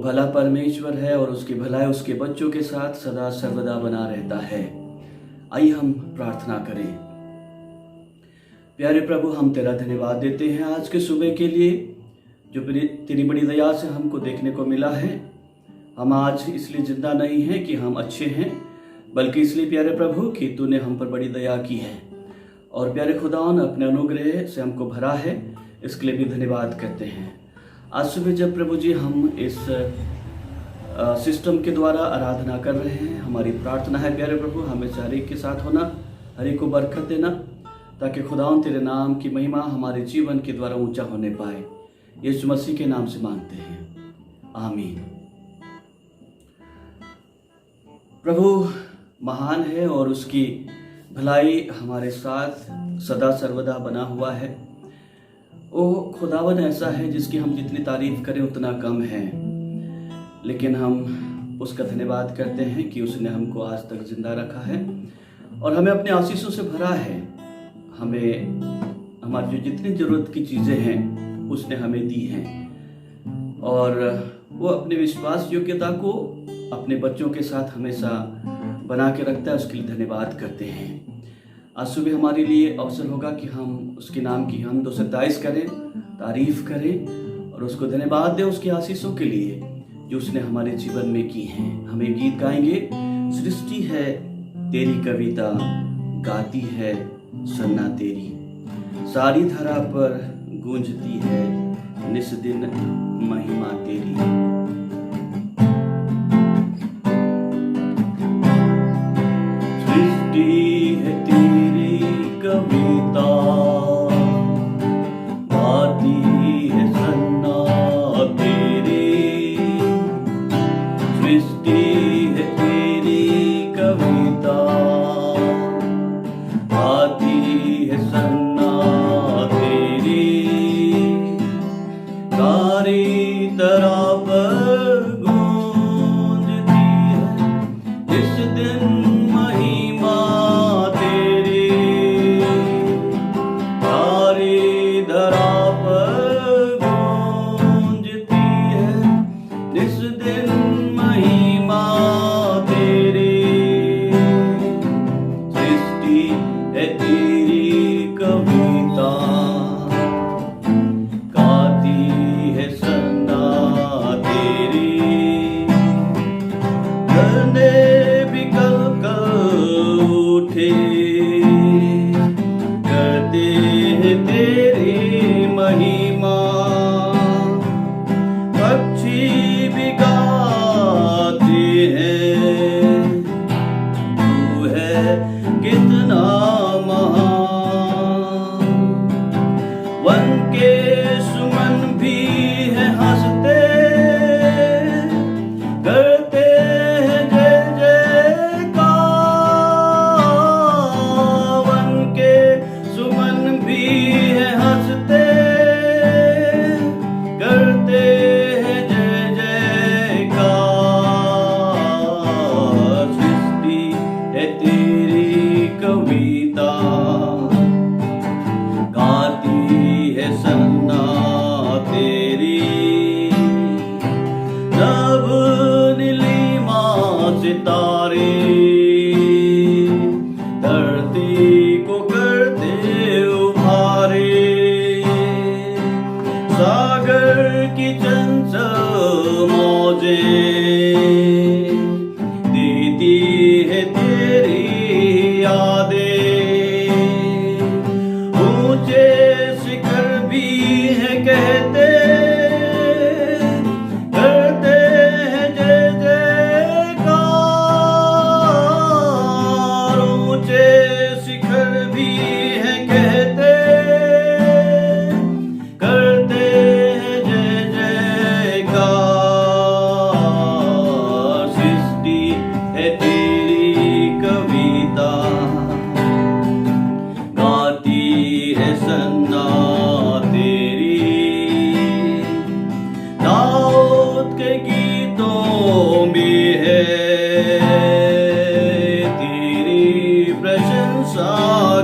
भला परमेश्वर है और उसकी भलाई उसके बच्चों के साथ सदा सर्वदा बना रहता है। आइए हम प्रार्थना करें। प्यारे प्रभु, हम तेरा धन्यवाद देते हैं आज के सुबह के लिए जो तेरी बड़ी दया से हमको देखने को मिला है। हम आज इसलिए जिंदा नहीं हैं कि हम अच्छे हैं, बल्कि इसलिए प्यारे प्रभु कि तूने हम पर बड़ी दया की है और प्यारे खुदा ने अपने अनुग्रह से हमको भरा है। इसके लिए भी धन्यवाद करते हैं। आज सुबह जब प्रभु जी हम इस सिस्टम के द्वारा आराधना कर रहे हैं, हमारी प्रार्थना है प्यारे प्रभु हमेशा हर एक के साथ होना, हर एक को बरकत देना, ताकि खुदावन तेरे नाम की महिमा हमारे जीवन के द्वारा ऊंचा होने पाए। यीशु मसीह के नाम से मांगते हैं, आमीन। प्रभु महान है और उसकी भलाई हमारे साथ सदा सर्वदा बना हुआ है। वो खुदावन ऐसा है जिसकी हम जितनी तारीफ करें उतना कम है, लेकिन हम उसका धन्यवाद करते हैं कि उसने हमको आज तक जिंदा रखा है और हमें अपने आशीषों से भरा है। हमें हमारी जो जितनी ज़रूरत की चीज़ें हैं उसने हमें दी हैं और वो अपने विश्वास योग्यता को अपने बच्चों के साथ हमेशा बना के रखता है। उसके लिए धन्यवाद करते हैं। आज सुबह हमारे लिए अवसर होगा कि हम उसके नाम की हम 227 करें, तारीफ करें और उसको धन्यवाद दें उसकी आशीषों के लिए जो उसने हमारे जीवन में की हैं। हमें गीत गाएंगे। सृष्टि है तेरी कविता, गाती है सन्ना तेरी, सारी धरा पर गूंजती है निस दिन महिमा तेरी। सृष्टि है तेरी कविता, गाती है सन्ना तेरी, सृष्टि है तेरी कविता, गाती है सन्ना तेरी, सारी तरह पर गूंजती है इस दिन महिमा तेरी, सारी धरा पर गूंजती है इस दिन महिमा तेरी, सृष्टि है तेरी कविता, गाती है सन्ना तेरी, धरने भी कल कल उठे करते हैं तेरी महिमा, पक्षी भी गाते हैं तू है कितना महान, वन के सुमन भी है हंसते करते हैं जय जयकार, वन के सुमन भी है हंसते करते हैं जय जयकार, सृष्टि है तेरी कविता, गाती है सन्ना तेरी, नभ नीलिमा सितारे धरती को करते उभारे, सागर की चंचल मौजें देती है तेरी यादें, ऊंचे शिखर भी है कहते करते हैं जय जयकार, ऊंचे शिखर भी है कहते करते हैं जय जयकार, सृष्टि है तेरी कविता, गाती है सन्ना तेरी, दाऊद के गीतों में है तेरी प्रशंसा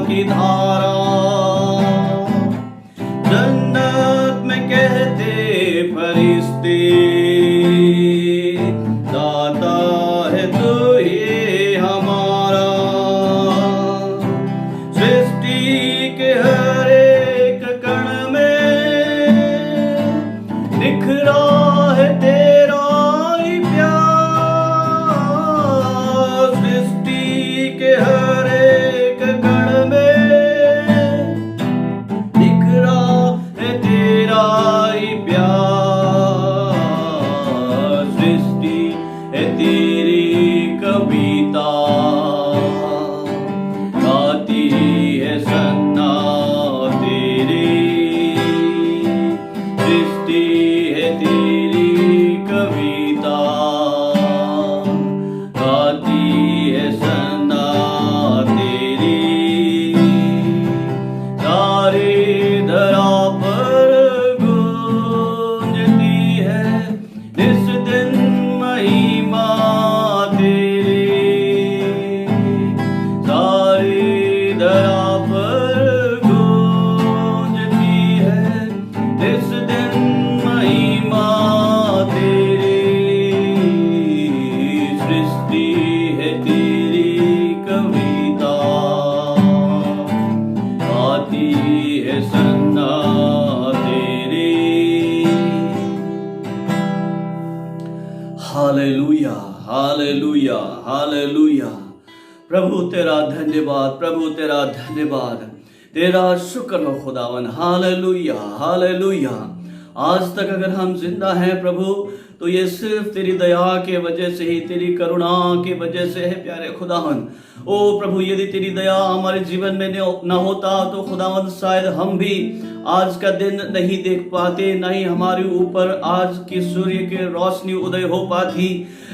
की धारा, जन्नत में कहते फरिश्ते प्रभु तेरा धन्यवाद, प्रभु तेरा धन्यवाद, तेरा शुक्र हो खुदावन। Hallelujah, hallelujah. आज तक अगर हम जिंदा हैं प्रभु, तो ये सिर्फ तेरी दया के वजह से ही, तेरी करुणा की वजह से है प्यारे खुदावन। ओ प्रभु, यदि तेरी दया हमारे जीवन में न होता तो खुदावन शायद हम भी आज का दिन नहीं देख पाते, न ही हमारे ऊपर आज की सूर्य की रोशनी उदय हो पाती।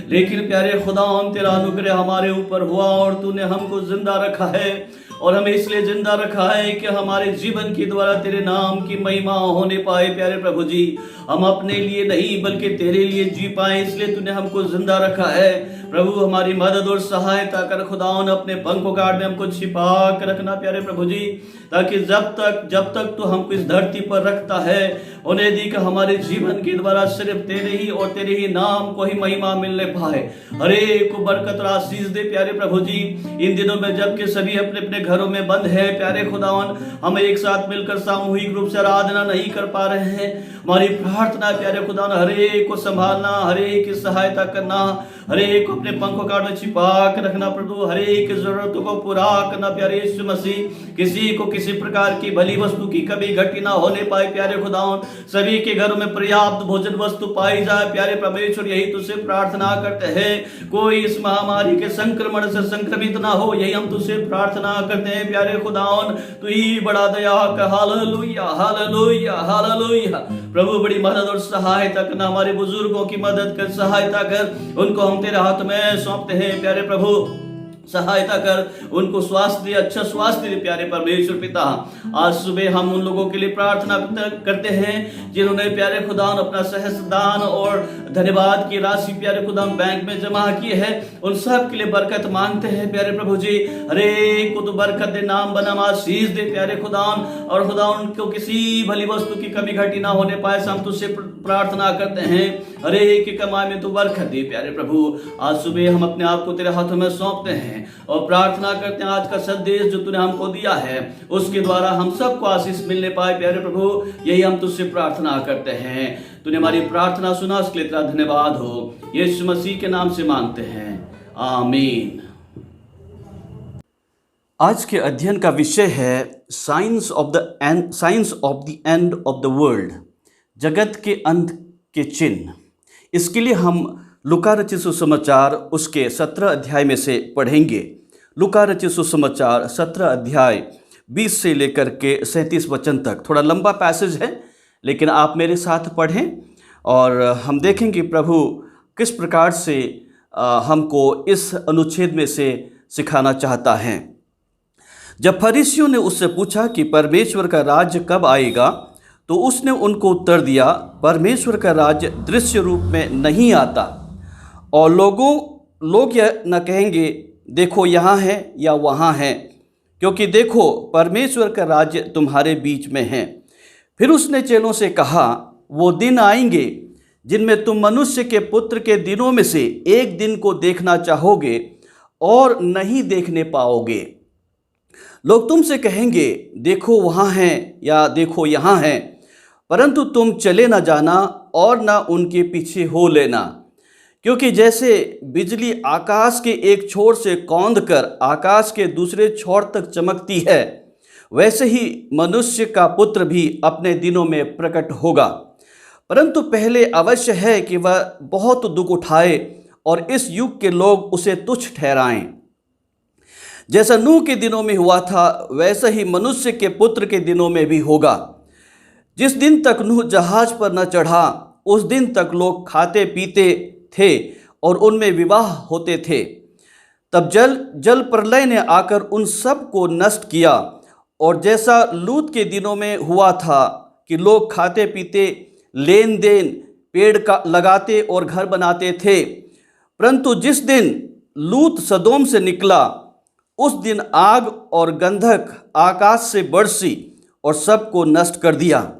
लेकिन प्यारे खुदावन, तेरा अनुग्रह हमारे ऊपर हुआ और तूने हमको जिंदा रखा है, और हमें इसलिए जिंदा रखा है कि हमारे जीवन के द्वारा तेरे नाम की महिमा होने पाए। प्यारे प्रभु जी, हम अपने लिए नहीं बल्कि तेरे लिए जी पाए, इसलिए तूने हमको जिंदा रखा है। प्रभु, हमारी मदद और सहायता कर खुदावन, अपने पंखों काट में हमको छिपा कर रखना प्यारे प्रभु जी, ताकि जब तक तू हमको इस धरती पर रखता है, उन्हें दी कि हमारे जीवन के द्वारा सिर्फ तेरे ही और तेरे ही नाम को ही महिमा मिलने पाए। हरे को बरकत और आशीष दे प्यारे प्रभु जी। इन दिनों में जबकि सभी अपने अपने घरों में बंद है प्यारे खुदावन, हम एक साथ मिलकर सामूहिक रूप से आराधना नहीं कर पा रहे हैं। हमारी प्रार्थना प्यारे खुदावन, हरे को संभालना, हरे की सहायता करना, हरे को अपने पंखों काट में छिपा कर रखना प्रभु, हरे की जरूरतों को पूरा करना प्यारे यीशु मसीह। किसी को किसी प्रकार की भली वस्तु की कभी घटी ना होने पाए प्यारे खुदावन, सभी के घरों में पर्याप्त भोजन वस्तु पाई जाए प्यारे परमेश्वर। यही तुझसे प्रार्थना करते हैं, कोई इस महामारी के संक्रमण से संक्रमित ना हो, यही हम तुझसे प्रार्थना करते हैं प्यारे खुदावन। तू ही बड़ा दया कर। Hallelujah, hallelujah, hallelujah. प्रभु, बड़ी मदद और सहायता करना, हमारे बुजुर्गों की मदद कर, सहायता कर, उनको हम तेरे हाथ में सौंपते हैं प्यारे प्रभु। सहायता कर, उनको स्वास्थ्य दे, अच्छा स्वास्थ्य दे प्यारे परमेश्वर पिता। आज सुबह हम उन लोगों के लिए प्रार्थना करते हैं जिन्होंने प्यारे खुदान अपना सहस्त्र दान और धन्यवाद की राशि प्यारे खुदान बैंक में जमा की है, उन सब के लिए बरकत मांगते हैं प्यारे प्रभु जी। हरे को तो बरकत दे, नाम बना आशीष दे प्यारे खुदान, और खुदान उनको किसी भली वस्तु की कमी घटी ना होने पाए, हम तुझसे प्रार्थना करते हैं। हरे की कमाई में तू बरकत दे प्यारे प्रभु। आज सुबह हम अपने आप को तेरे हाथों में सौंपते हैं और प्रार्थना करते हैं आज का संदेश जो तूने हमको दिया है उसके द्वारा हम सबको आशीष मिलने पाए प्यारे प्रभु, यही हम तुझसे प्रार्थना करते हैं। तूने हमारी प्रार्थना सुना, उसके लिए तेरा धन्यवाद हो। यीशु मसीह के नाम से मांगते हैं, आमीन। आज के अध्ययन का विषय है science of the end of the world, जगत के अंत के चिन्ह। इसके लिए हम लूका रचित सुसमाचार उसके 17 अध्याय में से पढ़ेंगे। लूका रचित सुसमाचार 17 अध्याय 20 से लेकर के 37 वचन तक। थोड़ा लंबा पैसेज है, लेकिन आप मेरे साथ पढ़ें और हम देखेंगे प्रभु किस प्रकार से हमको इस अनुच्छेद में से सिखाना चाहता है। जब फरीसियों ने उससे पूछा कि परमेश्वर का राज्य कब आएगा, तो उसने उनको उत्तर दिया, परमेश्वर का राज्य दृश्य रूप में नहीं आता, और लोग यह न कहेंगे देखो यहाँ है या वहाँ है, क्योंकि देखो परमेश्वर का राज्य तुम्हारे बीच में है। फिर उसने चेलों से कहा, वो दिन आएंगे जिनमें तुम मनुष्य के पुत्र के दिनों में से एक दिन को देखना चाहोगे और नहीं देखने पाओगे। लोग तुमसे कहेंगे देखो वहाँ है या देखो यहाँ है, परंतु तुम चले न जाना और न उनके पीछे हो लेना, क्योंकि जैसे बिजली आकाश के एक छोर से कौंधकर आकाश के दूसरे छोर तक चमकती है, वैसे ही मनुष्य का पुत्र भी अपने दिनों में प्रकट होगा। परंतु पहले अवश्य है कि वह बहुत दुख उठाए और इस युग के लोग उसे तुच्छ ठहराएं। जैसा नूह के दिनों में हुआ था, वैसा ही मनुष्य के पुत्र के दिनों में भी होगा। जिस दिन तक नूह जहाज पर न चढ़ा, उस दिन तक लोग खाते पीते थे और उनमें विवाह होते थे। तब जल प्रलय ने आकर उन सब को नष्ट किया, और जैसा लूत के दिनों में हुआ था कि लोग खाते पीते, लेन देन, पेड़ का लगाते और घर बनाते थे, परंतु जिस दिन लूत सदोम से निकला, उस दिन आग और गंधक आकाश से बरसी और सबको नष्ट कर दिया।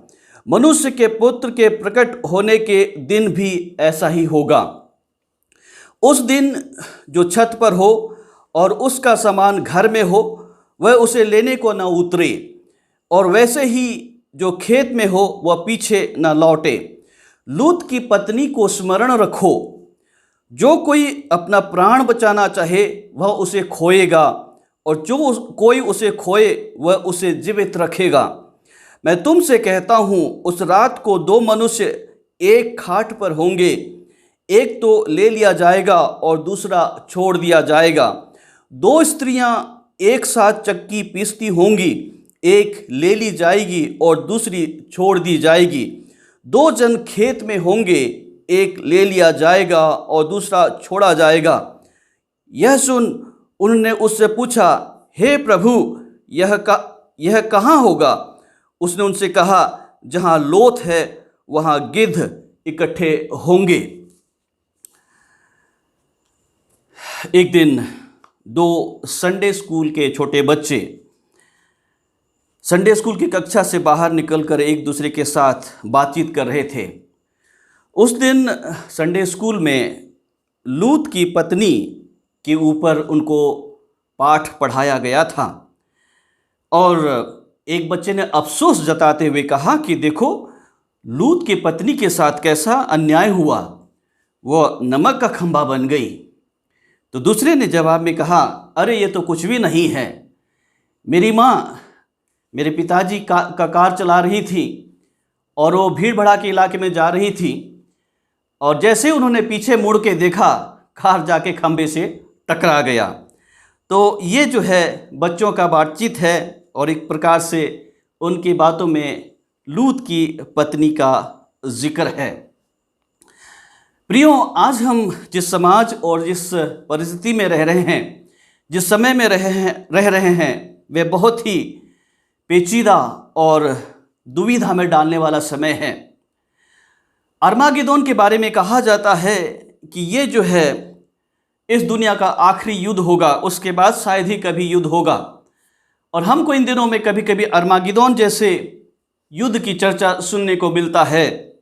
मनुष्य के पुत्र के प्रकट होने के दिन भी ऐसा ही होगा। उस दिन जो छत पर हो और उसका सामान घर में हो, वह उसे लेने को न उतरे, और वैसे ही जो खेत में हो वह पीछे न लौटे। लूत की पत्नी को स्मरण रखो, जो कोई अपना प्राण बचाना चाहे वह उसे खोएगा, और जो कोई उसे खोए वह उसे जीवित रखेगा। मैं तुमसे कहता हूँ, उस रात को दो मनुष्य एक खाट पर होंगे, एक तो ले लिया जाएगा और दूसरा छोड़ दिया जाएगा। दो स्त्रियां एक साथ चक्की पीसती होंगी, एक ले ली जाएगी और दूसरी छोड़ दी जाएगी। दो जन खेत में होंगे, एक ले लिया जाएगा और दूसरा छोड़ा जाएगा। यह सुन उन्होंने उससे पूछा, हे प्रभु, यह कहाँ होगा? उसने उनसे कहा, जहाँ लोथ है वहाँ गिद्ध इकट्ठे होंगे। एक दिन दो संडे स्कूल के छोटे बच्चे संडे स्कूल की कक्षा से बाहर निकलकर एक दूसरे के साथ बातचीत कर रहे थे। उस दिन संडे स्कूल में लूत की पत्नी के ऊपर उनको पाठ पढ़ाया गया था और एक बच्चे ने अफसोस जताते हुए कहा कि देखो, लूत की पत्नी के साथ कैसा अन्याय हुआ, वह नमक का खंभा बन गई। तो दूसरे ने जवाब में कहा, अरे ये तो कुछ भी नहीं है। मेरी माँ मेरे पिताजी का कार चला रही थी और वो भीड़ भड़ा के इलाके में जा रही थी और जैसे उन्होंने पीछे मुड़ के देखा, कार जाके खंभे से टकरा गया। तो ये जो है बच्चों का बातचीत है और एक प्रकार से उनकी बातों में लूत की पत्नी का जिक्र है। प्रियो, आज हम जिस समाज और जिस परिस्थिति में रह रहे हैं, जिस समय में रह रहे हैं, वे बहुत ही पेचीदा और दुविधा में डालने वाला समय है। अरमागेदोन के बारे में कहा जाता है कि ये जो है इस दुनिया का आखिरी युद्ध होगा, उसके बाद शायद ही कभी युद्ध होगा। और हमको इन दिनों में कभी कभी अरमागेदोन जैसे युद्ध की चर्चा सुनने को मिलता है,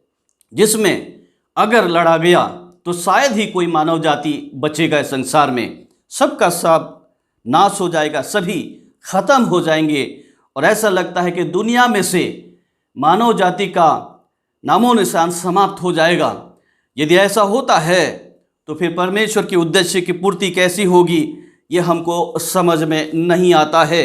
जिसमें अगर लड़ा गया तो शायद ही कोई मानव जाति बचेगा। इस संसार में सबका सब नाश हो जाएगा, सभी खत्म हो जाएंगे और ऐसा लगता है कि दुनिया में से मानव जाति का नामो निशान समाप्त हो जाएगा। यदि ऐसा होता है तो फिर परमेश्वर के उद्देश्य की पूर्ति कैसी होगी, ये हमको समझ में नहीं आता है।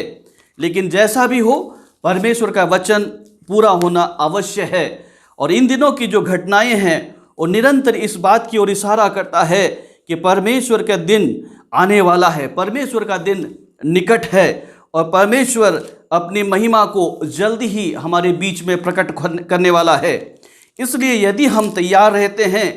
लेकिन जैसा भी हो, परमेश्वर का वचन पूरा होना अवश्य है। और इन दिनों की जो घटनाएं हैं वो निरंतर इस बात की ओर इशारा करता है कि परमेश्वर का दिन आने वाला है, परमेश्वर का दिन निकट है और परमेश्वर अपनी महिमा को जल्दी ही हमारे बीच में प्रकट करने वाला है। इसलिए यदि हम तैयार रहते हैं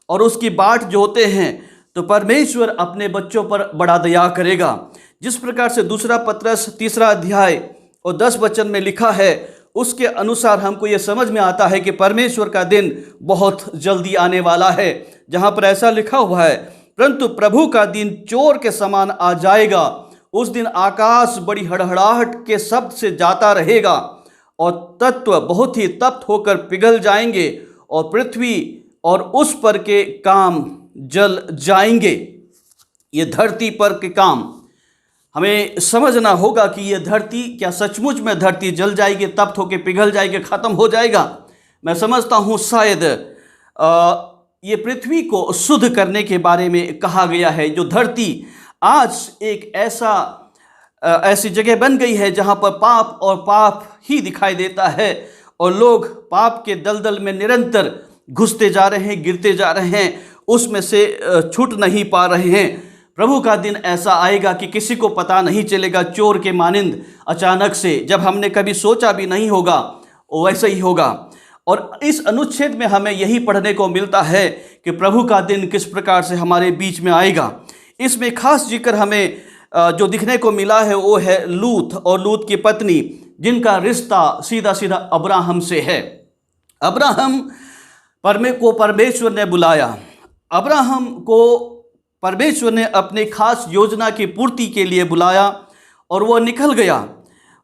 और उसकी बाट जोते हैं तो परमेश्वर अपने बच्चों पर बड़ा दया करेगा। जिस प्रकार से दूसरा पत्रस 3 अध्याय और 10 वचन में लिखा है, उसके अनुसार हमको ये समझ में आता है कि परमेश्वर का दिन बहुत जल्दी आने वाला है। जहाँ पर ऐसा लिखा हुआ है, परंतु प्रभु का दिन चोर के समान आ जाएगा। उस दिन आकाश बड़ी हड़हड़ाहट के शब्द से जाता रहेगा और तत्व बहुत ही तप्त होकर पिघल जाएंगे और पृथ्वी और उस पर के काम जल जाएंगे। ये धरती पर के काम हमें समझना होगा कि ये धरती क्या सचमुच में धरती जल जाएगी, तप्त होकर पिघल जाएगी, ख़त्म हो जाएगा। मैं समझता हूँ शायद ये पृथ्वी को शुद्ध करने के बारे में कहा गया है। जो धरती आज एक ऐसी जगह बन गई है जहाँ पर पाप और पाप ही दिखाई देता है और लोग पाप के दलदल में निरंतर घुसते जा रहे हैं, गिरते जा रहे हैं, उसमें से छूट नहीं पा रहे हैं। प्रभु का दिन ऐसा आएगा कि किसी को पता नहीं चलेगा, चोर के मानिंद अचानक से, जब हमने कभी सोचा भी नहीं होगा वैसा ही होगा। और इस अनुच्छेद में हमें यही पढ़ने को मिलता है कि प्रभु का दिन किस प्रकार से हमारे बीच में आएगा। इसमें खास जिक्र हमें जो दिखने को मिला है वो है लूत और लूत की पत्नी, जिनका रिश्ता सीधा सीधा अब्राहम से है। अब्राहम को परमेश्वर ने बुलाया, अब्राहम को परमेश्वर ने अपने खास योजना की पूर्ति के लिए बुलाया और वो निकल गया।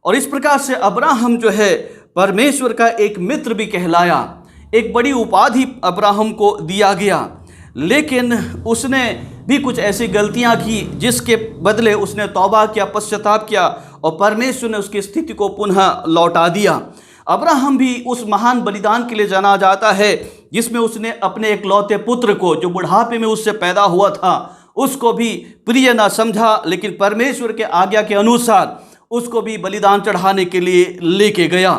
और इस प्रकार से अब्राहम जो है परमेश्वर का एक मित्र भी कहलाया। एक बड़ी उपाधि अब्राहम को दिया गया, लेकिन उसने भी कुछ ऐसी गलतियां की जिसके बदले उसने तौबा किया, पश्चाताप किया और परमेश्वर ने उसकी स्थिति को पुनः लौटा दिया। अब्राहम भी उस महान बलिदान के लिए जाना जाता है जिसमें उसने अपने इकलौते पुत्र को, जो बुढ़ापे में उससे पैदा हुआ था, उसको भी प्रिय ना समझा, लेकिन परमेश्वर के आज्ञा के अनुसार उसको भी बलिदान चढ़ाने के लिए लेके गया।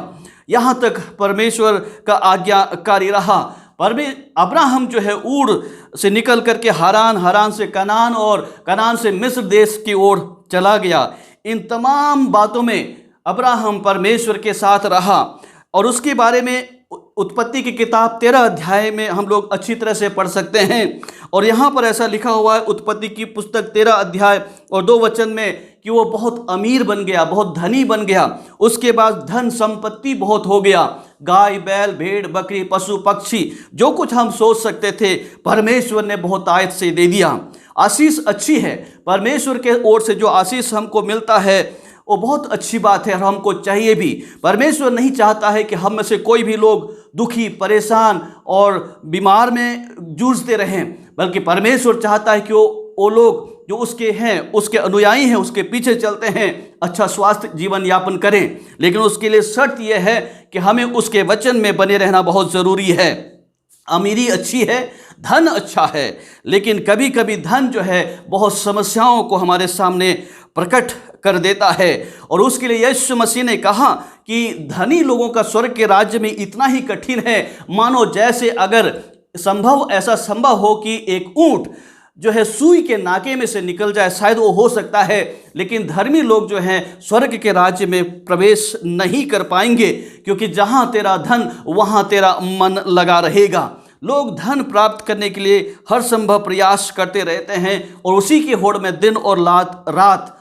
यहाँ तक परमेश्वर का आज्ञाकारी रहा। अब्राहम जो है ऊर से निकल करके हारान, हारान से कनान और कनान से मिस्र देश की ओर चला गया। इन तमाम बातों में अब्राहम परमेश्वर के साथ रहा और उसके बारे में उत्पत्ति की किताब 13 अध्याय में हम लोग अच्छी तरह से पढ़ सकते हैं। और यहाँ पर ऐसा लिखा हुआ है उत्पत्ति की पुस्तक 13 अध्याय और 2 वचन में कि वो बहुत अमीर बन गया, बहुत धनी बन गया। उसके बाद धन संपत्ति बहुत हो गया, गाय बैल भेड़ बकरी पशु पक्षी जो कुछ हम सोच सकते थे परमेश्वर ने बहुत आयत से दे दिया। आशीष अच्छी है, परमेश्वर के ओर से जो आशीष हमको मिलता है वो बहुत अच्छी बात है और हमको चाहिए भी। परमेश्वर नहीं चाहता है कि हम में से कोई भी लोग दुखी परेशान और बीमार में जूझते रहें, बल्कि परमेश्वर चाहता है कि वो लोग जो उसके हैं, उसके अनुयायी हैं, उसके पीछे चलते हैं, अच्छा स्वास्थ्य जीवन यापन करें। लेकिन उसके लिए शर्त यह है कि हमें उसके वचन में बने रहना बहुत ज़रूरी है। अमीरी अच्छी है, धन अच्छा है, लेकिन कभी कभी धन जो है बहुत समस्याओं को हमारे सामने प्रकट कर देता है। और उसके लिए यीशु मसीह ने कहा कि धनी लोगों का स्वर्ग के राज्य में इतना ही कठिन है मानो जैसे अगर ऐसा संभव हो कि एक ऊंट जो है सुई के नाके में से निकल जाए, शायद वो हो सकता है। लेकिन धर्मी लोग जो हैं स्वर्ग के राज्य में प्रवेश नहीं कर पाएंगे, क्योंकि जहाँ तेरा धन वहाँ तेरा मन लगा रहेगा। लोग धन प्राप्त करने के लिए हर संभव प्रयास करते रहते हैं और उसी की होड़ में दिन और रात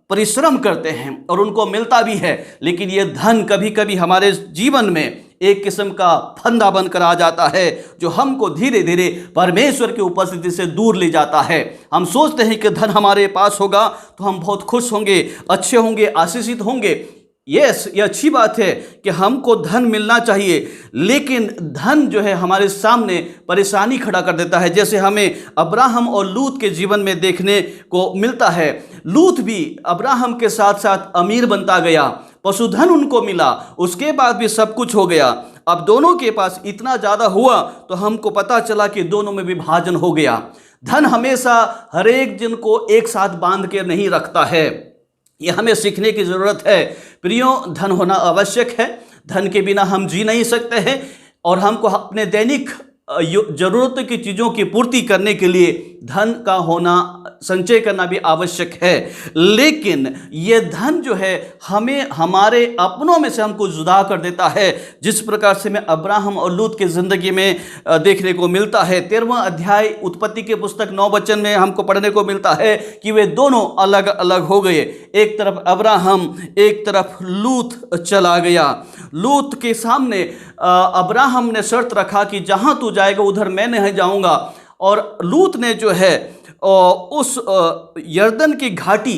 परिश्रम करते हैं और उनको मिलता भी है। लेकिन ये धन कभी कभी हमारे जीवन में एक किस्म का फंदा बनकर आ जाता है जो हमको धीरे धीरे परमेश्वर की उपस्थिति से दूर ले जाता है। हम सोचते हैं कि धन हमारे पास होगा तो हम बहुत खुश होंगे, अच्छे होंगे, आशीषित होंगे। यस, ये अच्छी बात है कि हमको धन मिलना चाहिए, लेकिन धन जो है हमारे सामने परेशानी खड़ा कर देता है, जैसे हमें अब्राहम और लूत के जीवन में देखने को मिलता है। लूत भी अब्राहम के साथ साथ अमीर बनता गया, पशुधन उनको मिला, उसके बाद भी सब कुछ हो गया। अब दोनों के पास इतना ज़्यादा हुआ तो हमको पता चला कि दोनों में विभाजन हो गया। धन हमेशा हर एक जन को एक साथ बांध के नहीं रखता है, ये हमें सीखने की ज़रूरत है। प्रियो, धन होना आवश्यक है, धन के बिना हम जी नहीं सकते हैं और हमको अपने दैनिक ज़रूरत की चीज़ों की पूर्ति करने के लिए धन का होना, संचय करना भी आवश्यक है। लेकिन ये धन जो है हमें हमारे अपनों में से हमको जुदा कर देता है, जिस प्रकार से मैं अब्राहम और लूत की ज़िंदगी में देखने को मिलता है। 13वां अध्याय उत्पत्ति के पुस्तक 9 वचन में हमको पढ़ने को मिलता है कि वे दोनों अलग अलग हो गए। एक तरफ अब्राहम, एक तरफ लूत चला गया। लूत के सामने अब्राहम ने शर्त रखा कि जहाँ तू जाएगा उधर मैं नहीं जाऊँगा, और लूत ने जो है उस यर्दन की घाटी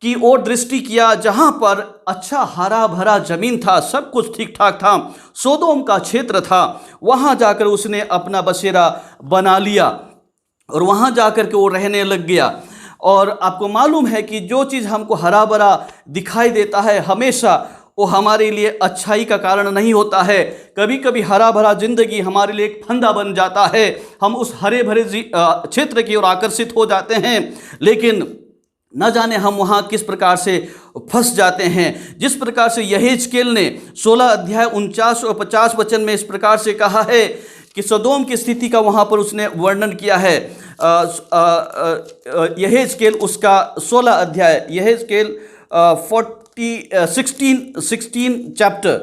की ओर दृष्टि किया जहाँ पर अच्छा हरा भरा जमीन था, सब कुछ ठीक ठाक था, सोदोम का क्षेत्र था। वहाँ जाकर उसने अपना बसेरा बना लिया और वहाँ जाकर के वो रहने लग गया। और आपको मालूम है कि जो चीज़ हमको हरा भरा दिखाई देता है हमेशा वो हमारे लिए अच्छाई का कारण नहीं होता है। कभी कभी हरा भरा जिंदगी हमारे लिए एक फंदा बन जाता है, हम उस हरे भरे क्षेत्र की ओर आकर्षित हो जाते हैं, लेकिन न जाने हम वहाँ किस प्रकार से फंस जाते हैं। जिस प्रकार से यहेजकेल ने 16 अध्याय 49 और 50 वचन में इस प्रकार से कहा है कि सदोम की स्थिति का वहाँ पर उसने वर्णन किया है। यहेजकेल उसका 16 अध्याय, यहेजकेल 16 चैप्टर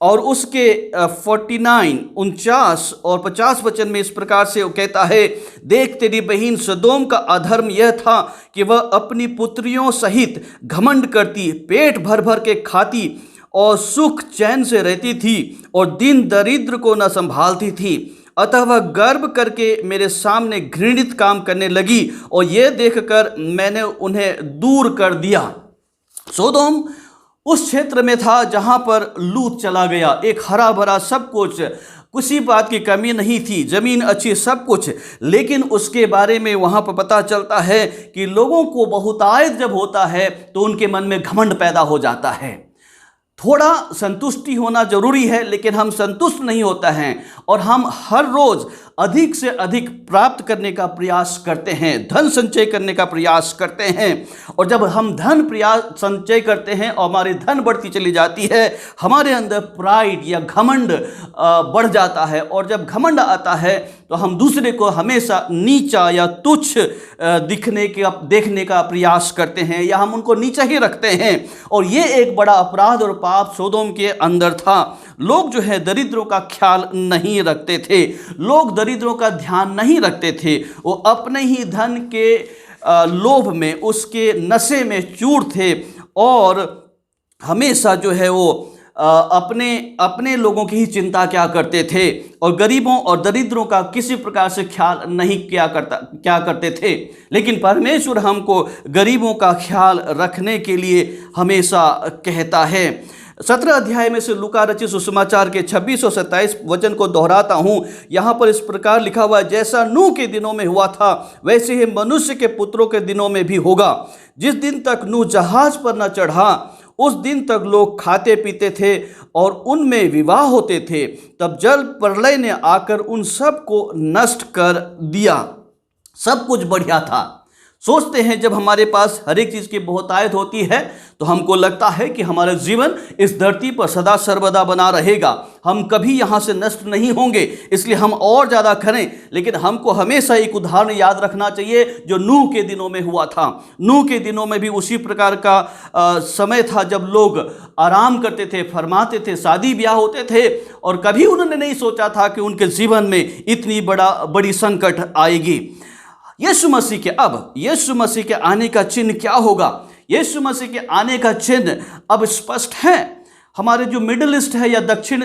और उसके 49, 49 और 50 वचन में इस प्रकार से वो कहता है, देख तेरी बहन सदोम का अधर्म यह था कि वह अपनी पुत्रियों सहित घमंड करती, पेट भर भर के खाती और सुख चैन से रहती थी और दिन दरिद्र को न संभालती थी। अतः वह गर्व करके मेरे सामने घृणित काम करने लगी और यह देखकर मैंने उन्हें दूर कर दिया। सोदोम उस क्षेत्र में था जहां पर लूत चला गया। एक हरा भरा सब कुछ, किसी बात की कमी नहीं थी, जमीन अच्छी, सब कुछ, लेकिन उसके बारे में वहां पर पता चलता है कि लोगों को बहुतायत जब होता है तो उनके मन में घमंड पैदा हो जाता है। थोड़ा संतुष्टि होना जरूरी है, लेकिन हम संतुष्ट नहीं होता हैं और हम हर रोज अधिक से अधिक प्राप्त करने का प्रयास करते हैं, धन संचय करने का प्रयास करते हैं। और जब हम धन प्रयास संचय करते हैं और हमारी धन बढ़ती चली जाती है, हमारे अंदर प्राइड या घमंड बढ़ जाता है। और जब घमंड आता है तो हम दूसरे को हमेशा नीचा या तुच्छ देखने का प्रयास करते हैं, या हम उनको नीचा ही रखते हैं। और ये एक बड़ा अपराध और पाप सोदोम के अंदर था। लोग जो है दरिद्रों का ख्याल नहीं रखते थे, लोग दरिद्रों का ध्यान नहीं रखते थे। वो अपने ही धन के लोभ में, उसके नशे में चूर थे और हमेशा जो है वो अपने लोगों की ही चिंता क्या करते थे और गरीबों और दरिद्रों का किसी प्रकार से ख्याल नहीं क्या करते थे। लेकिन परमेश्वर हमको गरीबों का ख्याल रखने के लिए हमेशा कहता है। 17 अध्याय में से लूका रचित सुसमाचार के 26 और 27 वचन को दोहराता हूँ। यहाँ पर इस प्रकार लिखा हुआ है, जैसा नूह के दिनों में हुआ था वैसे ही मनुष्य के पुत्रों के दिनों में भी होगा। जिस दिन तक नूह जहाज पर न चढ़ा उस दिन तक लोग खाते पीते थे और उनमें विवाह होते थे। तब जल प्रलय ने आकर उन सब को नष्ट कर दिया। सब कुछ बढ़िया था। सोचते हैं जब हमारे पास हर एक चीज़ की बहुतायत होती है तो हमको लगता है कि हमारा जीवन इस धरती पर सदा सर्वदा बना रहेगा, हम कभी यहाँ से नष्ट नहीं होंगे, इसलिए हम और ज़्यादा करें। लेकिन हमको हमेशा एक उदाहरण याद रखना चाहिए जो नूह के दिनों में हुआ था। नूह के दिनों में भी उसी प्रकार का समय था जब लोग आराम करते थे, फरमाते थे, शादी ब्याह होते थे और कभी उन्होंने नहीं सोचा था कि उनके जीवन में इतनी बड़ी संकट आएगी। यीशु मसीह के आने का चिन्ह क्या होगा? यीशु मसीह के आने का चिन्ह अब स्पष्ट है। हमारे जो मिडिल ईस्ट है या दक्षिण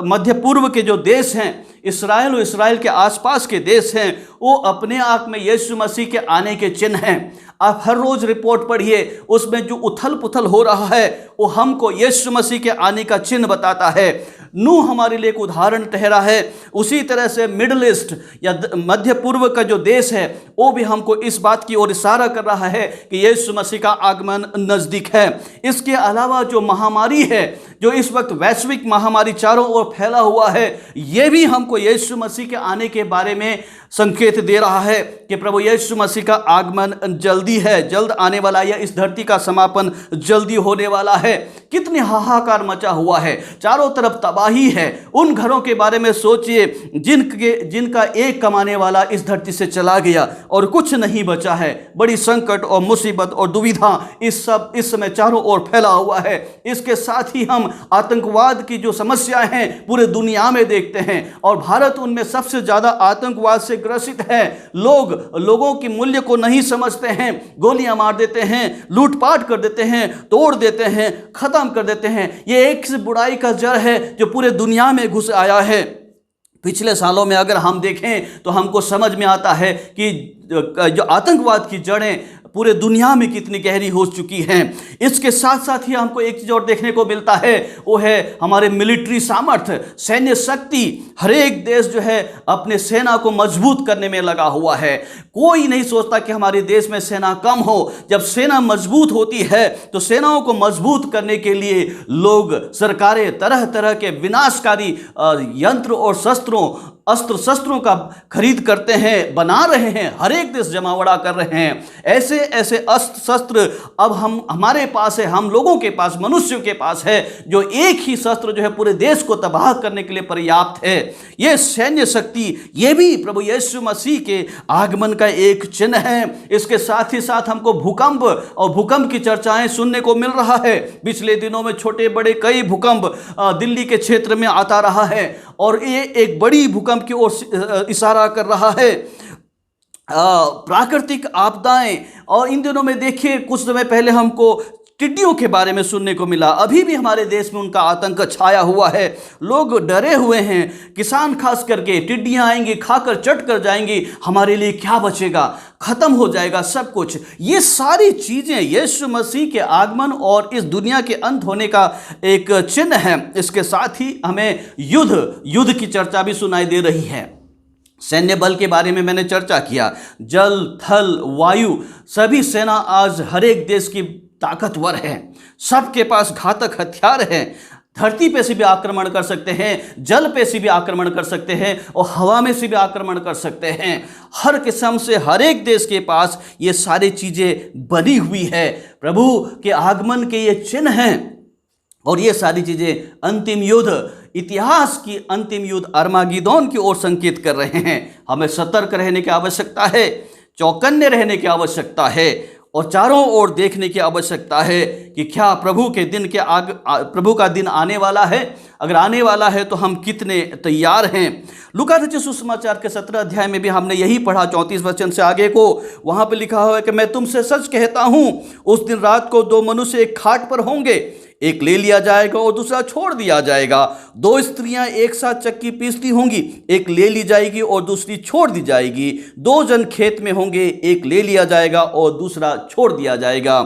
मध्य पूर्व के जो देश हैं, इस्राएल और इस्राएल के आसपास के देश हैं, वो अपने आप में यीशु मसीह के आने के चिन्ह हैं। आप हर रोज रिपोर्ट पढ़िए, उसमें जो उथल पुथल हो रहा है वो हमको यीशु मसीह के आने का चिन्ह बताता है। नूह हमारे लिए एक उदाहरण ठहरा है। उसी तरह से मिडिल ईस्ट या मध्य पूर्व का जो देश है वो भी हमको इस बात की ओर इशारा कर रहा है कि यीशु मसीह का आगमन नज़दीक है। इसके अलावा जो महामारी है, जो इस वक्त वैश्विक महामारी चारों ओर फैला हुआ है, ये भी हमको यीशु मसीह के आने के बारे में संकेत दे रहा है कि प्रभु यीशु मसीह का आगमन जल्दी है, जल्द आने वाला है, या इस धरती का समापन जल्दी होने वाला है। कितनी हाहाकार मचा हुआ है, चारों तरफ तबाही है। उन घरों के बारे में सोचिए जिनका एक कमाने वाला इस धरती से चला गया और कुछ नहीं बचा है। बड़ी संकट और मुसीबत और दुविधा इस समय चारों ओर फैला हुआ है। इसके साथ ही हम आतंकवाद की जो समस्याएं हैं पूरे दुनिया में देखते हैं और भारत उनमें सबसे ज़्यादा आतंकवाद से ग्रसित है। लोगों की मूल्य को नहीं समझते हैं, गोलियां मार देते हैं, लूटपाट कर देते हैं, तोड़ देते हैं, खत्म कर देते हैं। ये एक से बुराई का जड़ है जो पूरे दुनिया में घुस आया है। पिछले सालों में अगर हम देखें तो हमको समझ में आता है कि जो आतंकवाद की जड़ें पूरे दुनिया में कितनी गहरी हो चुकी हैं। इसके साथ साथ ही हमको एक चीज़ और देखने को मिलता है, वो है हमारे मिलिट्री सामर्थ्य, सैन्य शक्ति। हर एक देश जो है अपने सेना को मजबूत करने में लगा हुआ है। कोई नहीं सोचता कि हमारे देश में सेना कम हो। जब सेना मजबूत होती है तो सेनाओं को मजबूत करने के लिए लोग, सरकारें तरह तरह के विनाशकारी यंत्र और अस्त्र शस्त्रों का खरीद करते हैं, बना रहे हैं। हर एक देश जमावड़ा कर रहे हैं। ऐसे अस्त्र शस्त्र अब हमारे पास है, हम लोगों के पास, मनुष्यों के पास है, जो एक ही शस्त्र जो है पूरे देश को तबाह करने के लिए पर्याप्त है। ये सैन्य शक्ति, ये भी प्रभु यीशु मसीह के आगमन का एक चिन्ह है। इसके साथ ही साथ हमको भूकंप की चर्चाएं सुनने को मिल रहा है। पिछले दिनों में छोटे बड़े कई भूकंप दिल्ली के क्षेत्र में आता रहा है और ये एक बड़ी भूकंप की ओर इशारा कर रहा है। प्राकृतिक आपदाएं, और इन दिनों में देखिए कुछ समय पहले हमको टिड्डियों के बारे में सुनने को मिला। अभी भी हमारे देश में उनका आतंक छाया हुआ है। लोग डरे हुए हैं। किसान खास करके, टिड्डियां आएंगी, खाकर चट कर जाएंगी, हमारे लिए क्या बचेगा, खत्म हो जाएगा सब कुछ। ये सारी चीजें यीशु मसीह के आगमन और इस दुनिया के अंत होने का एक चिन्ह है। इसके साथ ही हमें युद्ध की चर्चा भी सुनाई दे रही है। सैन्य बल के बारे में मैंने चर्चा किया। जल, थल, वायु, सभी सेना आज हर एक देश की ताकतवर हैं, सबके पास घातक हथियार हैं। धरती पे से भी आक्रमण कर सकते हैं, जल पे से भी आक्रमण कर सकते हैं और हवा में से भी आक्रमण कर सकते हैं। हर किस्म से हर एक देश के पास ये सारी चीज़ें बनी हुई है। प्रभु के आगमन के ये चिन्ह हैं और ये सारी चीज़ें अंतिम युद्ध, इतिहास की अंतिम युद्ध अरमागिदोन की ओर संकेत कर रहे हैं। हमें सतर्क रहने की आवश्यकता है, चौकन्ने रहने की आवश्यकता है और चारों ओर देखने की आवश्यकता है कि क्या प्रभु के दिन के प्रभु का दिन आने वाला है। अगर आने वाला है तो हम कितने तैयार हैं। लूका रचित सुसमाचार के 17 अध्याय में भी हमने यही पढ़ा, 34 वचन से आगे को। वहाँ पे लिखा हुआ है कि मैं तुमसे सच कहता हूँ, उस दिन रात को 2 मनुष्य एक खाट पर होंगे, एक ले लिया जाएगा और दूसरा छोड़ दिया जाएगा। 2 स्त्रियां एक साथ चक्की पीसती होंगी, एक ले ली जाएगी और दूसरी छोड़ दी जाएगी। 2 जन खेत में होंगे, एक ले लिया जाएगा और दूसरा छोड़ दिया जाएगा।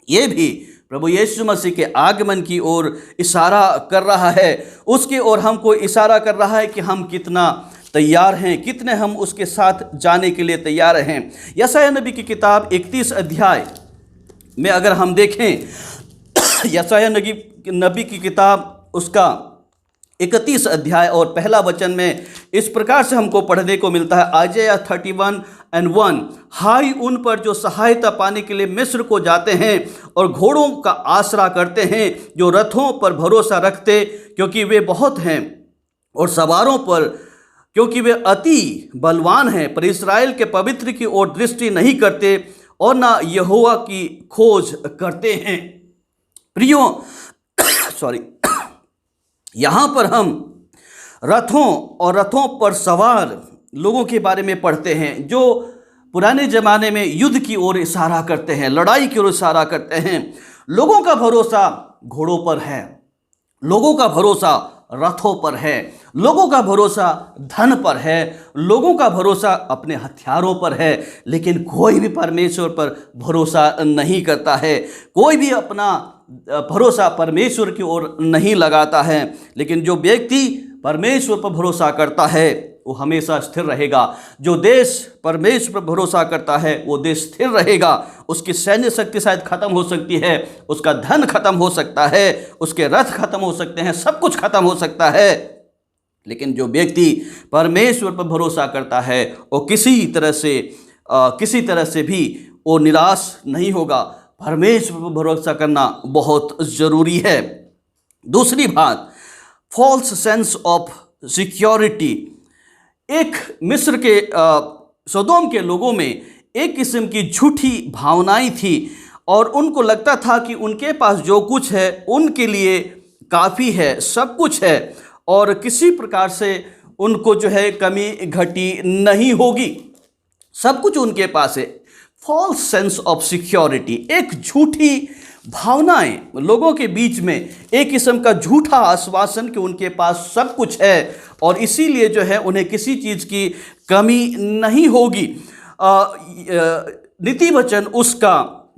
ये भी प्रभु यीशु मसीह के आगमन की ओर इशारा कर रहा है, उसकी ओर हमको इशारा कर रहा है कि हम कितना तैयार हैं, कितने हम उसके साथ जाने के लिए तैयार हैं। यशायाह नबी की किताब 31 अध्याय में अगर हम देखें, यशायाह नबी की किताब उसका 31 अध्याय और पहला वचन में इस प्रकार से हमको पढ़ने को मिलता है, आइज़ाया 31:1, हाय उन पर जो सहायता पाने के लिए मिस्र को जाते हैं और घोड़ों का आसरा करते हैं, जो रथों पर भरोसा रखते क्योंकि वे बहुत हैं और सवारों पर क्योंकि वे अति बलवान हैं, पर इस्राएल के पवित्र की ओर दृष्टि नहीं करते और ना यहोवा की खोज करते हैं। प्रियो यहाँ पर हम रथों और रथों पर सवार लोगों के बारे में पढ़ते हैं, जो पुराने ज़माने में युद्ध की ओर इशारा करते हैं, लड़ाई की ओर इशारा करते हैं। लोगों का भरोसा घोड़ों पर है, लोगों का भरोसा रथों पर है, लोगों का भरोसा धन पर है, लोगों का भरोसा अपने हथियारों पर है। लेकिन कोई भी परमेश्वर पर भरोसा नहीं करता है, कोई भी अपना भरोसा परमेश्वर की ओर नहीं लगाता है। लेकिन जो व्यक्ति परमेश्वर पर भरोसा करता है वो हमेशा स्थिर रहेगा। जो देश परमेश्वर पर भरोसा करता है वो देश स्थिर रहेगा। उसकी सैन्य शक्ति शायद खत्म हो सकती है, उसका धन खत्म हो सकता है, उसके रथ खत्म हो सकते हैं, सब कुछ खत्म हो सकता है, लेकिन जो व्यक्ति परमेश्वर पर भरोसा करता है वो किसी तरह से भी वो निराश नहीं होगा। परमेश्वर पर भरोसा करना बहुत ज़रूरी है। दूसरी बात, फॉल्स सेंस ऑफ सिक्योरिटी। एक मिस्र के सदोम के लोगों में एक किस्म की झूठी भावनाएं थी और उनको लगता था कि उनके पास जो कुछ है उनके लिए काफ़ी है, सब कुछ है और किसी प्रकार से उनको जो है कमी घटी नहीं होगी, सब कुछ उनके पास है। फॉल्स सेंस ऑफ सिक्योरिटी, एक झूठी भावनाएं लोगों के बीच में, एक किस्म का झूठा आश्वासन कि उनके पास सब कुछ है और इसीलिए जो है उन्हें किसी चीज़ की कमी नहीं होगी। नीति वचन उसका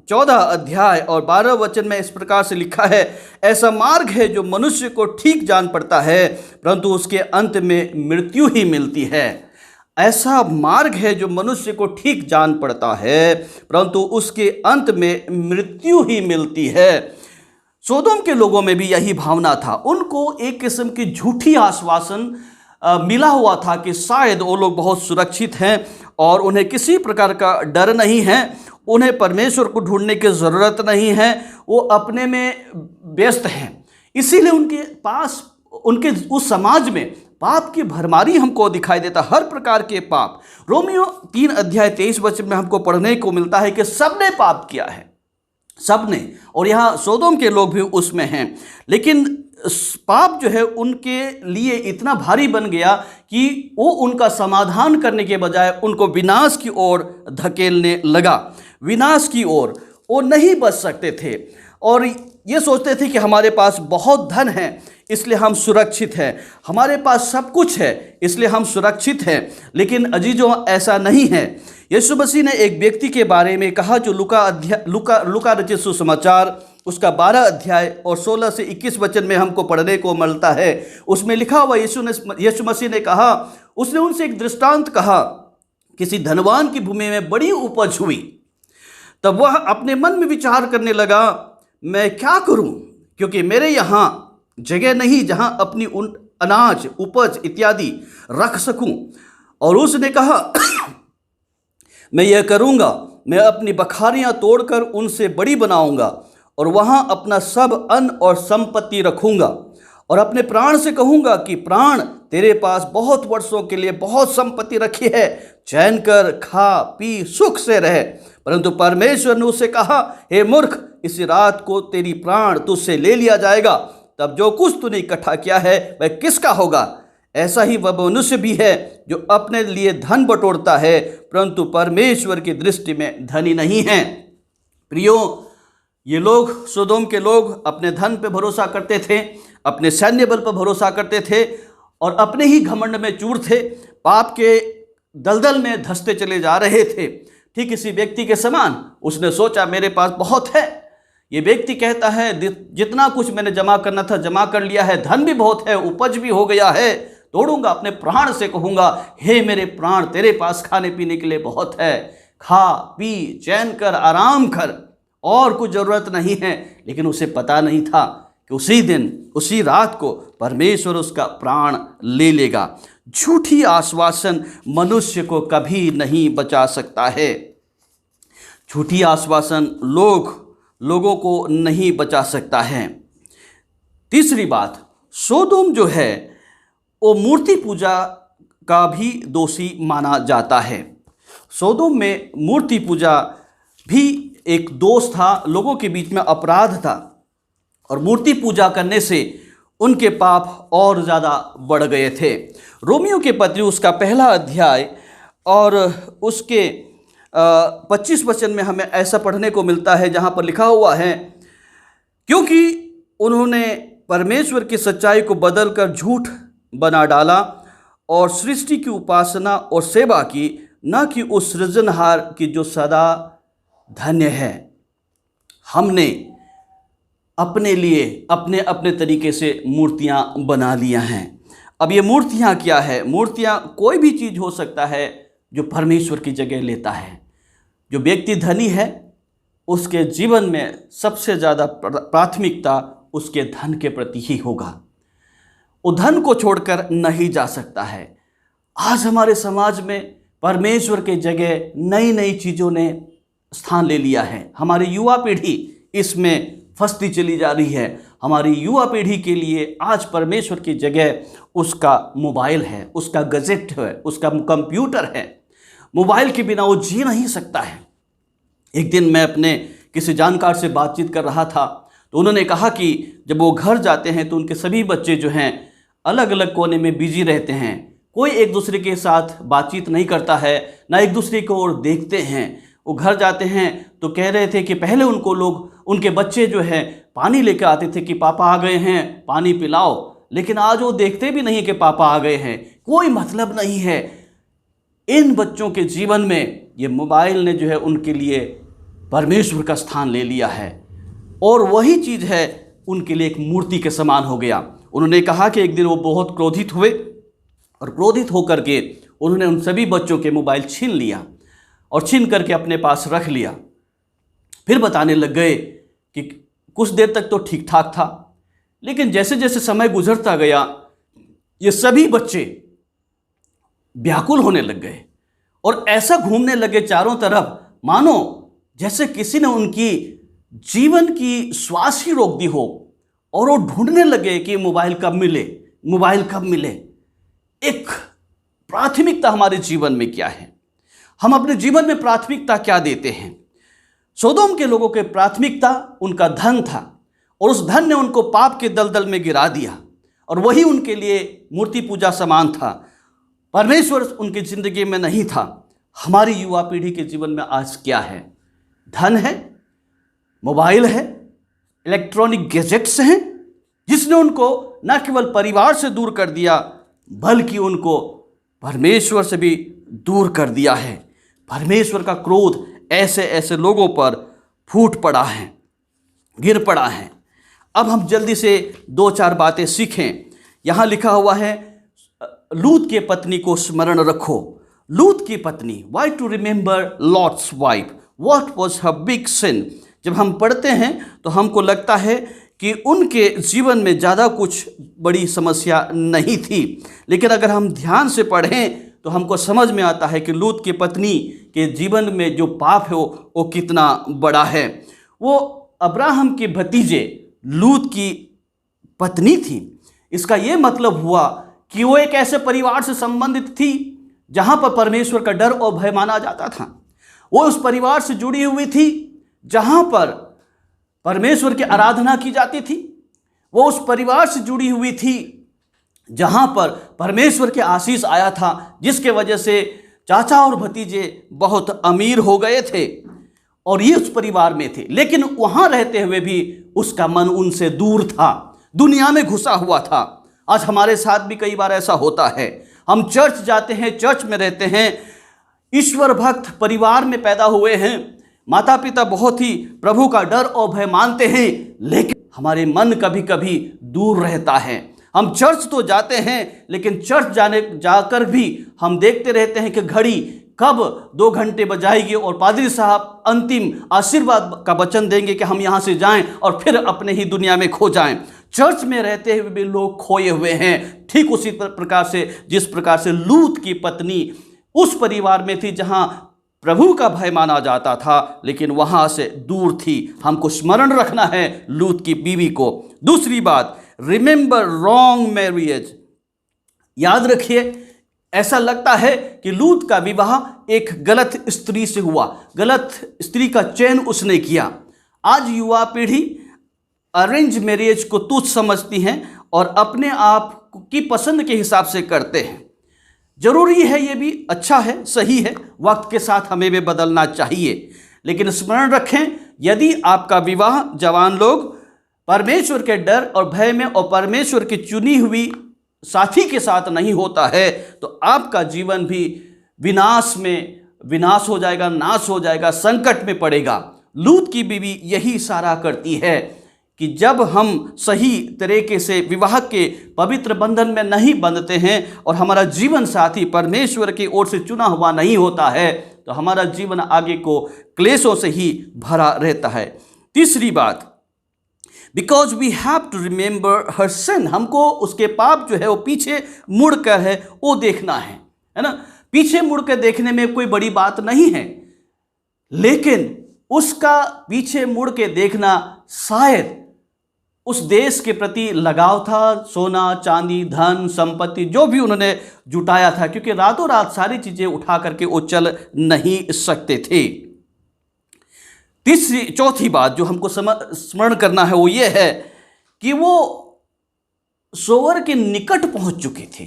14 अध्याय और 12 वचन में इस प्रकार से लिखा है, ऐसा मार्ग है जो मनुष्य को ठीक जान पड़ता है परंतु उसके अंत में मृत्यु ही मिलती है। ऐसा मार्ग है जो मनुष्य को ठीक जान पड़ता है परंतु उसके अंत में मृत्यु ही मिलती है। सोदोम के लोगों में भी यही भावना था। उनको एक किस्म की झूठी आश्वासन मिला हुआ था कि शायद वो लोग बहुत सुरक्षित हैं और उन्हें किसी प्रकार का डर नहीं है, उन्हें परमेश्वर को ढूंढने की ज़रूरत नहीं है, वो अपने में व्यस्त हैं। इसीलिए उनके पास, उनके उस समाज में पाप की भरमारी हमको दिखाई देता, हर प्रकार के पाप। रोमियो 3 अध्याय 23 वचन में हमको पढ़ने को मिलता है कि सबने पाप किया है, सबने, और यहाँ सोदोम के लोग भी उसमें हैं। लेकिन पाप जो है उनके लिए इतना भारी बन गया कि वो उनका समाधान करने के बजाय उनको विनाश की ओर धकेलने लगा। विनाश की ओर वो नहीं बच सकते थे और ये सोचते थे कि हमारे पास बहुत धन है इसलिए हम सुरक्षित हैं, हमारे पास सब कुछ है इसलिए हम सुरक्षित हैं। लेकिन अजीजों, ऐसा नहीं है। यीशु मसीह ने एक व्यक्ति के बारे में कहा जो लूका रचित सुसमाचार उसका 12 अध्याय और 16 से 21 वचन में हमको पढ़ने को मिलता है। उसमें लिखा हुआ, यीशु मसीह ने कहा, उसने उनसे एक दृष्टांत कहा, किसी धनवान की भूमि में बड़ी उपज हुई, तब वह अपने मन में विचार करने लगा, मैं क्या करूं, क्योंकि मेरे यहाँ जगह नहीं जहां अपनी उन अनाज उपज इत्यादि रख सकूं। और उसने कहा, मैं यह करूंगा, मैं अपनी बखारियां तोड़कर उनसे बड़ी बनाऊंगा और वहां अपना सब अन्न और संपत्ति रखूंगा और अपने प्राण से कहूंगा कि प्राण, तेरे पास बहुत वर्षों के लिए बहुत संपत्ति रखी है, चैन कर खा पी सुख से रहे। परंतु परमेश्वर ने उससे कहा, हे मूर्ख, इसी रात को तेरी प्राण तुझसे ले लिया जाएगा, तब जो कुछ तूने इकट्ठा किया है वह किसका होगा। ऐसा ही वह मनुष्य भी है जो अपने लिए धन बटोरता है, परंतु परमेश्वर की दृष्टि में धनी नहीं है। प्रियो, ये लोग, सोदोम के लोग अपने धन पे भरोसा करते थे, अपने सैन्य बल पर भरोसा करते थे और अपने ही घमंड में चूर थे, पाप के दलदल में धंसते चले जा रहे थे। ठीक इसी व्यक्ति के समान उसने सोचा, मेरे पास बहुत है। ये व्यक्ति कहता है, जितना कुछ मैंने जमा करना था जमा कर लिया है, धन भी बहुत है, उपज भी हो गया है, तोड़ूंगा, अपने प्राण से कहूंगा, हे मेरे प्राण, तेरे पास खाने पीने के लिए बहुत है, खा पी चैन कर आराम कर, और कुछ जरूरत नहीं है। लेकिन उसे पता नहीं था कि उसी दिन उसी रात को परमेश्वर उसका प्राण ले लेगा। झूठी आश्वासन मनुष्य को कभी नहीं बचा सकता है। झूठी आश्वासन लोगों को नहीं बचा सकता है। तीसरी बात, सोदोम जो है वो मूर्ति पूजा का भी दोषी माना जाता है। सोदोम में मूर्ति पूजा भी एक दोष था, लोगों के बीच में अपराध था और मूर्ति पूजा करने से उनके पाप और ज़्यादा बढ़ गए थे। रोमियो के पत्री उसका 1 अध्याय और उसके 25 वचन में हमें ऐसा पढ़ने को मिलता है, जहाँ पर लिखा हुआ है, क्योंकि उन्होंने परमेश्वर की सच्चाई को बदलकर झूठ बना डाला और सृष्टि की उपासना और सेवा की, न कि उस सृजनहार की जो सदा धन्य है। हमने अपने लिए अपने अपने तरीके से मूर्तियां बना लिया हैं। अब ये मूर्तियां क्या है? मूर्तियां कोई भी चीज़ हो सकता है जो परमेश्वर की जगह लेता है। जो व्यक्ति धनी है उसके जीवन में सबसे ज़्यादा प्राथमिकता उसके धन के प्रति ही होगा। वो धन को छोड़कर नहीं जा सकता है। आज हमारे समाज में परमेश्वर के जगह नई नई चीज़ों ने स्थान ले लिया है। हमारी युवा पीढ़ी इसमें फंसती चली जा रही है। हमारी युवा पीढ़ी के लिए आज परमेश्वर की जगह उसका मोबाइल है, उसका गजेट है, उसका कंप्यूटर है। मोबाइल के बिना वो जी नहीं सकता है। एक दिन मैं अपने किसी जानकार से बातचीत कर रहा था तो उन्होंने कहा कि जब वो घर जाते हैं तो उनके सभी बच्चे जो हैं अलग अलग कोने में बिजी रहते हैं। कोई एक दूसरे के साथ बातचीत नहीं करता है, ना एक दूसरे को और देखते हैं। वो घर जाते हैं तो कह रहे थे कि पहले उनके बच्चे जो है पानी लेकर आते थे कि पापा आ गए हैं, पानी पिलाओ, लेकिन आज वो देखते भी नहीं कि पापा आ गए हैं। कोई मतलब नहीं है। इन बच्चों के जीवन में ये मोबाइल ने जो है उनके लिए परमेश्वर का स्थान ले लिया है और वही चीज़ है उनके लिए एक मूर्ति के समान हो गया। उन्होंने कहा कि एक दिन वो बहुत क्रोधित हुए और क्रोधित होकर के उन्होंने उन सभी बच्चों के मोबाइल छीन लिया और छीन करके अपने पास रख लिया। फिर बताने लग गए कि कुछ देर तक तो ठीक ठाक था, लेकिन जैसे जैसे समय गुजरता गया ये सभी बच्चे व्याकुल होने लग गए और ऐसा घूमने लगे चारों तरफ मानो जैसे किसी ने उनकी जीवन की श्वास ही रोक दी हो और वो ढूंढने लगे कि मोबाइल कब मिले, मोबाइल कब मिले। एक प्राथमिकता हमारे जीवन में क्या है? हम अपने जीवन में प्राथमिकता क्या देते हैं? सोदोम के लोगों के प्राथमिकता उनका धन था और उस धन ने उनको पाप के दलदल में गिरा दिया और वही उनके लिए मूर्ति पूजा समान था। परमेश्वर उनकी जिंदगी में नहीं था। हमारी युवा पीढ़ी के जीवन में आज क्या है? धन है, मोबाइल है, इलेक्ट्रॉनिक गैजेट्स हैं, जिसने उनको न केवल परिवार से दूर कर दिया बल्कि उनको परमेश्वर से भी दूर कर दिया है। परमेश्वर का क्रोध ऐसे ऐसे लोगों पर फूट पड़ा है, गिर पड़ा है। अब हम जल्दी से 2-4 बातें सीखें। यहाँ लिखा हुआ है, लूत की पत्नी को स्मरण रखो। लूत की पत्नी, why to remember Lot's wife. What was her big sin. जब हम पढ़ते हैं तो हमको लगता है कि उनके जीवन में ज़्यादा कुछ बड़ी समस्या नहीं थी, लेकिन अगर हम ध्यान से पढ़ें तो हमको समझ में आता है कि लूत की पत्नी के जीवन में जो पाप है वो कितना बड़ा है। वो अब्राहम के भतीजे लूत की पत्नी थी। इसका ये मतलब हुआ कि वो एक ऐसे परिवार से संबंधित थी जहाँ पर परमेश्वर का डर और भय माना जाता था। वो उस परिवार से जुड़ी हुई थी जहाँ पर परमेश्वर की आराधना की जाती थी। वो उस परिवार से जुड़ी हुई थी जहाँ पर परमेश्वर के आशीष आया था, जिसके वजह से चाचा और भतीजे बहुत अमीर हो गए थे और ये उस परिवार में थे। लेकिन वहाँ रहते हुए भी उसका मन उनसे दूर था, दुनिया में घुसा हुआ था। आज हमारे साथ भी कई बार ऐसा होता है। हम चर्च जाते हैं, चर्च में रहते हैं, ईश्वर भक्त परिवार में पैदा हुए हैं, माता पिता बहुत ही प्रभु का डर और भय मानते हैं, लेकिन हमारे मन कभी कभी दूर रहता है। हम चर्च तो जाते हैं, लेकिन चर्च जाकर भी हम देखते रहते हैं कि घड़ी कब 2 घंटे बजाएगी और पादरी साहब अंतिम आशीर्वाद का वचन देंगे कि हम यहाँ से जाएं और फिर अपने ही दुनिया में खो जाएं। चर्च में रहते हुए भी लोग खोए हुए हैं, ठीक उसी प्रकार से जिस प्रकार से लूत की पत्नी उस परिवार में थी जहाँ प्रभु का भय माना जाता था, लेकिन वहाँ से दूर थी। हमको स्मरण रखना है लूत की बीवी को। दूसरी बात, रिमेंबर रॉन्ग मैरिज। याद रखिए, ऐसा लगता है कि लूत का विवाह एक गलत स्त्री से हुआ, गलत स्त्री का चयन उसने किया। आज युवा पीढ़ी अरेंज मैरिज को तुच्छ समझती हैं और अपने आप की पसंद के हिसाब से करते हैं। जरूरी है, ये भी अच्छा है, सही है, वक्त के साथ हमें भी बदलना चाहिए। लेकिन स्मरण रखें, यदि आपका विवाह जवान लोग परमेश्वर के डर और भय में और परमेश्वर की चुनी हुई साथी के साथ नहीं होता है, तो आपका जीवन भी विनाश हो जाएगा, नाश हो जाएगा, संकट में पड़ेगा। लूत की बीवी यही इशारा करती है कि जब हम सही तरीके से विवाह के पवित्र बंधन में नहीं बंधते हैं और हमारा जीवन साथी परमेश्वर की ओर से चुना हुआ नहीं होता है, तो हमारा जीवन आगे को क्लेशों से ही भरा रहता है। तीसरी बात, because we have to remember her sin. हमको उसके पाप जो है वो पीछे मुड़ कर है वो देखना है ना। पीछे मुड़ कर देखने में कोई बड़ी बात नहीं है, लेकिन उसका पीछे मुड़ के देखना शायद उस देश के प्रति लगाव था, सोना चांदी धन संपत्ति जो भी उन्होंने जुटाया था, क्योंकि रातों रात सारी चीजें उठा करके वो चल नहीं सकते थे। चौथी बात जो हमको स्मरण करना है वो ये है कि वो सोवर के निकट पहुंच चुके थे।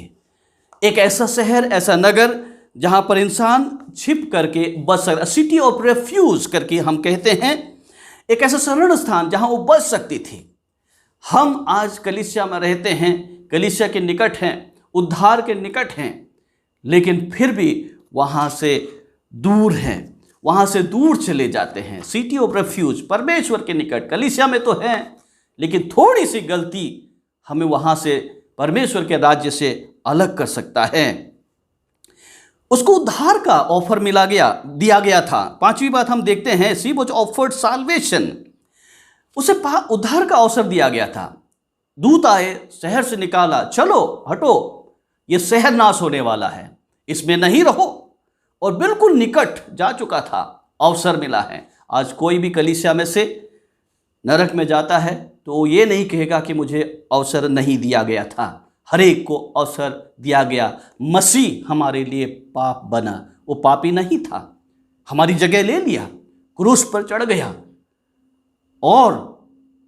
एक ऐसा शहर, ऐसा नगर जहां पर इंसान छिप करके बच सकता, सिटी ऑफ रेफ्यूज करके हम कहते हैं, एक ऐसा शरण स्थान जहां वो बच सकती थी। हम आज कलीसिया में रहते हैं, कलीसिया के निकट हैं, उद्धार के निकट हैं, लेकिन फिर भी वहाँ से दूर हैं, वहाँ से दूर चले जाते हैं। सिटी ऑफ रेफ्यूज, परमेश्वर के निकट, कलीसिया में तो हैं, लेकिन थोड़ी सी गलती हमें वहाँ से परमेश्वर के राज्य से अलग कर सकता है। उसको उद्धार का ऑफर दिया गया था। पांचवी बात हम देखते हैं, शी वाज ऑफर्ड साल्वेशन। उसे उद्धार का अवसर दिया गया था। दूत आए, शहर से निकाला, चलो हटो, ये शहर नाश होने वाला है, इसमें नहीं रहो, और बिल्कुल निकट जा चुका था, अवसर मिला है। आज कोई भी कलीसिया में से नरक में जाता है तो वो ये नहीं कहेगा कि मुझे अवसर नहीं दिया गया था। हर एक को अवसर दिया गया। मसीह हमारे लिए पाप बना, वो पापी नहीं था, हमारी जगह ले लिया, क्रूस पर चढ़ गया और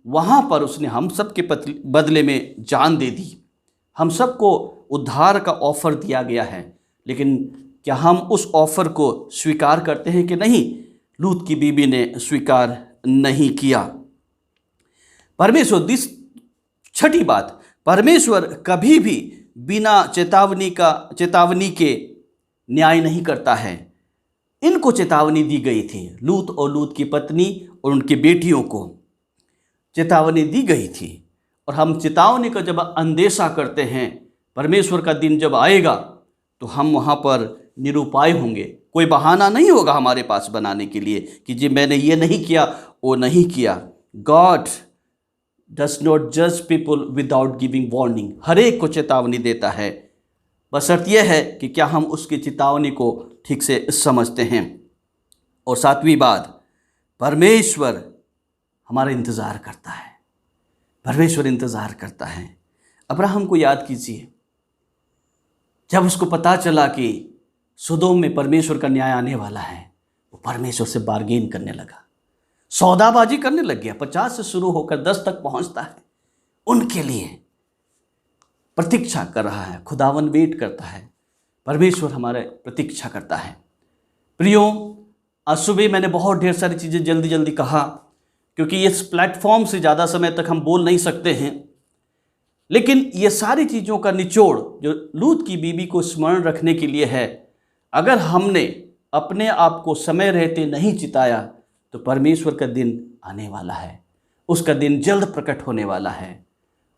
वहाँ पर उसने हम सब के बदले में जान दे दी। हम सबको उद्धार का ऑफर दिया गया है, लेकिन क्या हम उस ऑफर को स्वीकार करते हैं कि नहीं? लूत की बीवी ने स्वीकार नहीं किया। परमेश्वर, छठी बात, परमेश्वर कभी भी बिना चेतावनी के न्याय नहीं करता है। इनको चेतावनी दी गई थी, लूत और लूत की पत्नी और उनकी बेटियों को चेतावनी दी गई थी। और हम चेतावनी का जब अंदेशा करते हैं, परमेश्वर का दिन जब आएगा तो हम वहाँ पर निरुपाय होंगे, कोई बहाना नहीं होगा हमारे पास बनाने के लिए कि जी मैंने ये नहीं किया, वो नहीं किया। गॉड डज नॉट जज पीपल विदाउट गिविंग वार्निंग। हर एक को चेतावनी देता है, बशर्त यह है कि क्या हम उसकी चेतावनी को ठीक से समझते हैं। और सातवीं बात, परमेश्वर हमारा इंतज़ार करता है। परमेश्वर इंतज़ार करता है। अब्राहम को याद कीजिए, जब उसको पता चला कि सदोम में परमेश्वर का न्याय आने वाला है, वो परमेश्वर से बार्गेन करने लगा, सौदाबाजी करने लग गया। 50 से शुरू होकर 10 तक पहुंचता है। उनके लिए प्रतीक्षा कर रहा है, खुदावन वेट करता है। परमेश्वर हमारे प्रतीक्षा करता है। प्रियो, आज सुबह मैंने बहुत ढेर सारी चीज़ें जल्दी जल्दी कहा, क्योंकि इस प्लेटफॉर्म से ज़्यादा समय तक हम बोल नहीं सकते हैं। लेकिन ये सारी चीज़ों का निचोड़ जो लूत की बीवी को स्मरण रखने के लिए है, अगर हमने अपने आप को समय रहते नहीं चिताया तो परमेश्वर का दिन आने वाला है। उसका दिन जल्द प्रकट होने वाला है,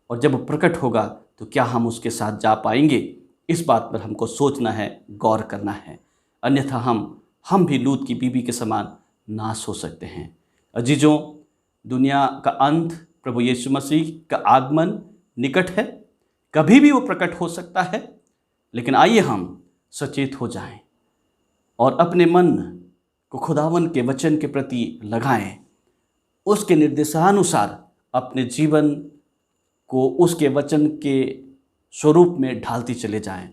और जब प्रकट होगा तो क्या हम उसके साथ जा पाएंगे, इस बात पर हमको सोचना है, गौर करना है। अन्यथा हम भी लूत की बीवी के समान नाश हो सकते हैं। अजीजों, दुनिया का अंत, प्रभु यीशु मसीह का आगमन निकट है। कभी भी वो प्रकट हो सकता है। लेकिन आइए हम सचेत हो जाएं और अपने मन को खुदावन के वचन के प्रति लगाएं। उसके निर्देशानुसार अपने जीवन को उसके वचन के स्वरूप में ढालते चले जाएं,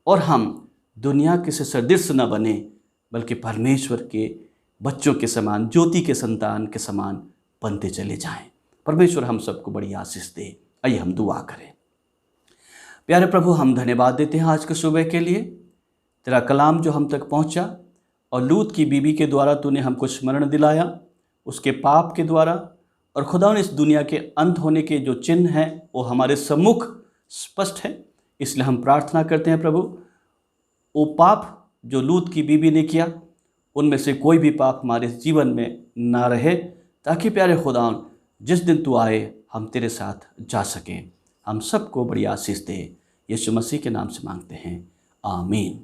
और हम दुनिया के से सदृश न बने, बल्कि परमेश्वर के बच्चों के समान, ज्योति के संतान के समान बनते चले जाएं। परमेश्वर हम सबको बड़ी आशीष दे। आइए हम दुआ करें। प्यारे प्रभु, हम धन्यवाद देते हैं आज के सुबह के लिए। तेरा कलाम जो हम तक पहुंचा, और लूत की बीवी के द्वारा तूने हमको स्मरण दिलाया उसके पाप के द्वारा, और खुदा ने इस दुनिया के अंत होने के जो चिन्ह हैं वो हमारे सम्मुख स्पष्ट है। इसलिए हम प्रार्थना करते हैं प्रभु, वो पाप जो लूत की बीवी ने किया, उनमें से कोई भी पाप हमारे जीवन में ना रहे, ताकि प्यारे खुदा जिस दिन तू आए हम तेरे साथ जा सकें। हम सबको बड़ी आशीष दे। यीशु मसीह के नाम से मांगते हैं, आमीन।